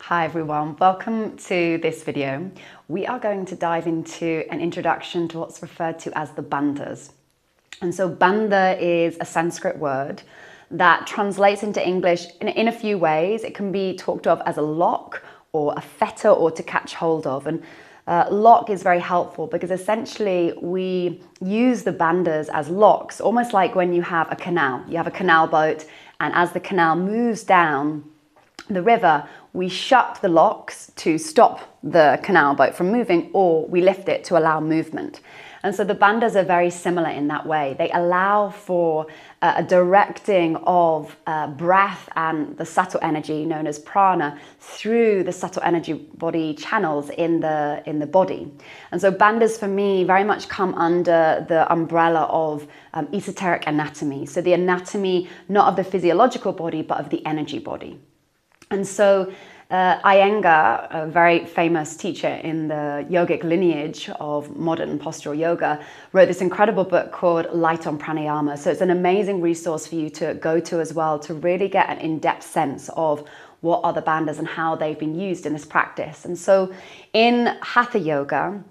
Hi everyone, welcome to this video. We are going to dive into an introduction to what's referred to as the bandhas. And so bandha is a Sanskrit word that translates into English in a few ways. It can be talked of as a lock or a fetter or to catch hold of. And lock is very helpful because essentially we use the bandhas as locks, almost like when you have a canal. You have a canal boat, and as the canal moves down the river, we shut the locks to stop the canal boat from moving, or we lift it to allow movement. And so the bandhas are very similar in that way. They allow for a directing of breath and the subtle energy known as prana through the subtle energy body channels in the body. And so bandhas for me very much come under the umbrella of esoteric anatomy. So the anatomy not of the physiological body but of the energy body. And so Iyengar, a very famous teacher in the yogic lineage of modern postural yoga, wrote this incredible book called Light on Pranayama. So it's an amazing resource for you to go to as well to really get an in-depth sense of what are the bandhas and how they've been used in this practice. And so in Hatha Yoga,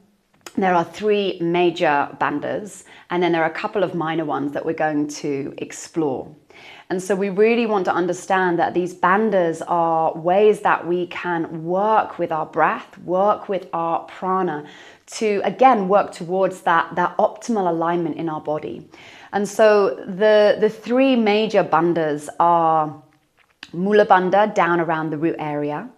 there are three major bandhas, and then there are a couple of minor ones that we're going to explore. And so we really want to understand that these bandhas are ways that we can work with our breath, work with our prana to, again, work towards that optimal alignment in our body. And so the three major bandhas are Mula Bandha, down around the root area,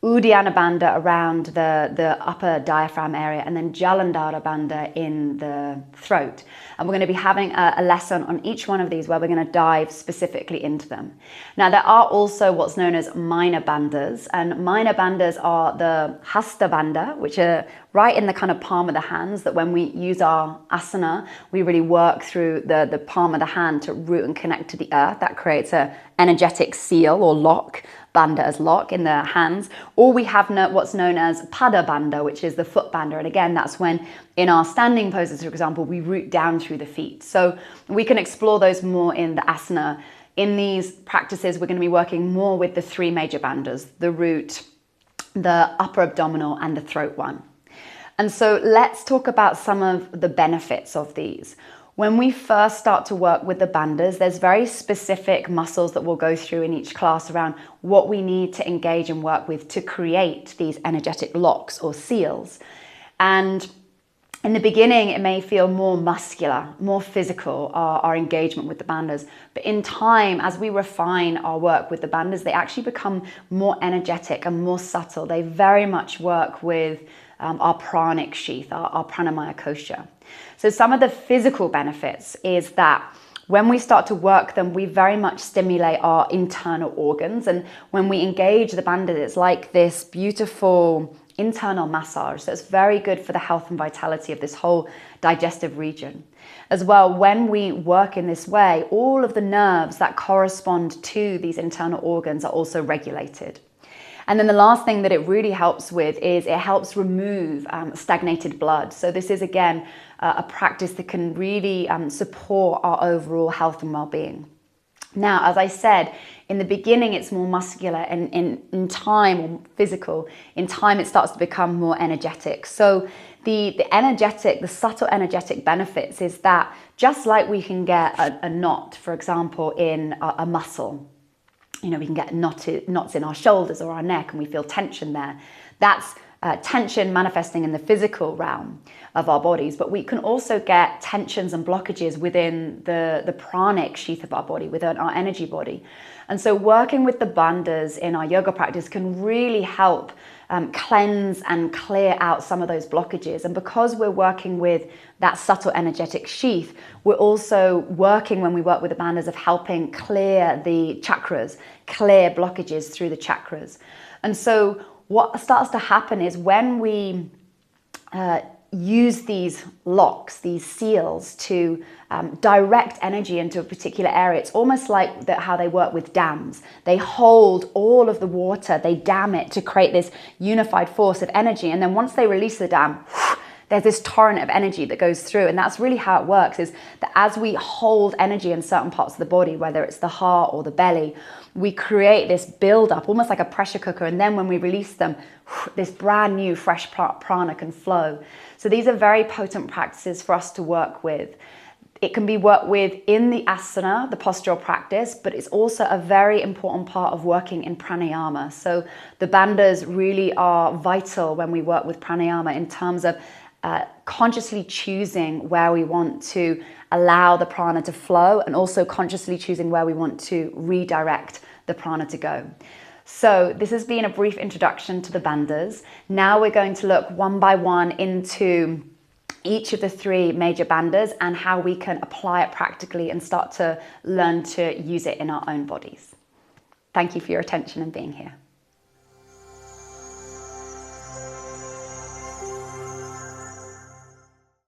Uddiyana Bandha around the upper diaphragm area, and then Jalandhara Bandha in the throat. And we're going to be having a lesson on each one of these where we're going to dive specifically into them. Now, there are also what's known as minor bandhas, and minor bandhas are the Hasta Bandha, which are right in the kind of palm of the hands, that when we use our asana, we really work through the palm of the hand to root and connect to the earth. That creates a energetic seal or lock, bandha as lock in the hands. Or we have what's known as pada bandha, which is the foot bandha. And again, that's when in our standing poses, for example, we root down through the feet. So we can explore those more in the asana. In these practices, we're going to be working more with the three major bandhas, the root, the upper abdominal, and the throat one. And so let's talk about some of the benefits of these. When we first start to work with the bandhas, there's very specific muscles that we'll go through in each class around what we need to engage and work with to create these energetic locks or seals. And in the beginning, it may feel more muscular, more physical, our engagement with the bandhas. But in time, as we refine our work with the bandhas, they actually become more energetic and more subtle. They very much work with our pranic sheath, our pranamaya kosha. So some of the physical benefits is that when we start to work them, we very much stimulate our internal organs. And when we engage the bandhas, it's like this beautiful internal massage. So it's very good for the health and vitality of this whole digestive region. As well, when we work in this way, all of the nerves that correspond to these internal organs are also regulated. And then the last thing that it really helps with is it helps remove stagnated blood. So this is, again, a practice that can really support our overall health and well-being. Now, as I said, in the beginning, it's more muscular, and in time, or physical, in time, it starts to become more energetic. So the subtle energetic benefits is that just like we can get a knot, for example, in a muscle, you know, we can get knots in our shoulders or our neck and we feel tension there. That's tension manifesting in the physical realm of our bodies, but we can also get tensions and blockages within the pranic sheath of our body, within our energy body. And so working with the bandhas in our yoga practice can really help cleanse and clear out some of those blockages. And because we're working with that subtle energetic sheath, we're also working, when we work with the bandhas, of helping clear the chakras, clear blockages through the chakras. And so what starts to happen is when we use these locks, these seals, to direct energy into a particular area. It's almost like how they work with dams. They hold all of the water, they dam it to create this unified force of energy. And then once they release the dam, there's this torrent of energy that goes through. And that's really how it works, is that as we hold energy in certain parts of the body, whether it's the heart or the belly, we create this build-up, almost like a pressure cooker. And then when we release them, this brand new fresh prana can flow. So these are very potent practices for us to work with. It can be worked with in the asana, the postural practice, but it's also a very important part of working in pranayama. So the bandhas really are vital when we work with pranayama in terms of consciously choosing where we want to allow the prana to flow, and also consciously choosing where we want to redirect the prana to go. So this has been a brief introduction to the bandhas. Now we're going to look one by one into each of the three major bandhas and how we can apply it practically and start to learn to use it in our own bodies. Thank you for your attention and being here.